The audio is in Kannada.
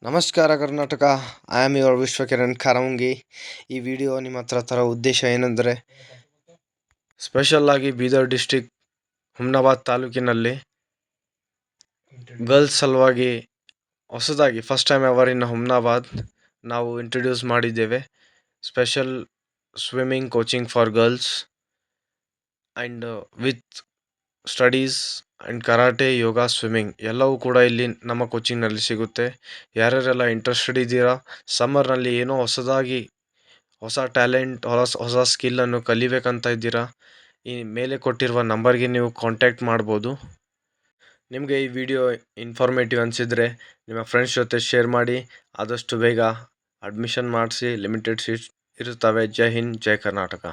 ನಮಸ್ಕಾರ Karnataka. I am your Vishwakiran Kharamungi. ಈ ವಿಡಿಯೋ ನಿಮ್ಮ ಹತ್ರ ತರೋ ಉದ್ದೇಶ ಏನೆಂದರೆ, ಸ್ಪೆಷಲ್ ಆಗಿ ಬೀದರ್ ಡಿಸ್ಟಿಕ್ ಹುಮ್ನಾಬಾದ್ ತಾಲೂಕಿನಲ್ಲಿ ಗರ್ಲ್ಸ್ ಸಲುವಾಗಿ ಹೊಸದಾಗಿ first time ever in Humnabad ನಾವು ಇಂಟ್ರೊಡ್ಯೂಸ್ ಮಾಡಿದ್ದೇವೆ special swimming coaching for girls and with studies and karate, yoga, swimming ಎಲ್ಲವೂ ಕೂಡ ಇಲ್ಲಿ ನಮ್ಮ ಕೋಚಿಂಗ್ನಲ್ಲಿ ಸಿಗುತ್ತೆ. ಯಾರ್ಯಾರೆಲ್ಲ ಇಂಟ್ರೆಸ್ಟೆಡ್ ಇದ್ದೀರಾ, ಸಮ್ಮರ್ನಲ್ಲಿ ಏನೋ ಹೊಸ ಟ್ಯಾಲೆಂಟ್, ಹೊಸ ಸ್ಕಿಲ್ಲನ್ನು ಕಲಿಬೇಕಂತ ಇದ್ದೀರಾ, ಈ ಮೇಲೆ ಕೊಟ್ಟಿರುವ ನಂಬರ್ಗೆ ನೀವು ಕಾಂಟ್ಯಾಕ್ಟ್ ಮಾಡ್ಬೋದು. ನಿಮಗೆ ಈ ವಿಡಿಯೋ ಇನ್ಫಾರ್ಮೇಟಿವ್ ಅನಿಸಿದರೆ ನಿಮ್ಮ ಫ್ರೆಂಡ್ಸ್ ಜೊತೆ ಶೇರ್ ಮಾಡಿ. ಆದಷ್ಟು ಬೇಗ ಅಡ್ಮಿಷನ್ ಮಾಡಿಸಿ. ಲಿಮಿಟೆಡ್ ಸೀಟ್ಸ್ ಇರುತ್ತವೆ. ಜೈ ಹಿಂದ್, ಜೈ ಕರ್ನಾಟಕ.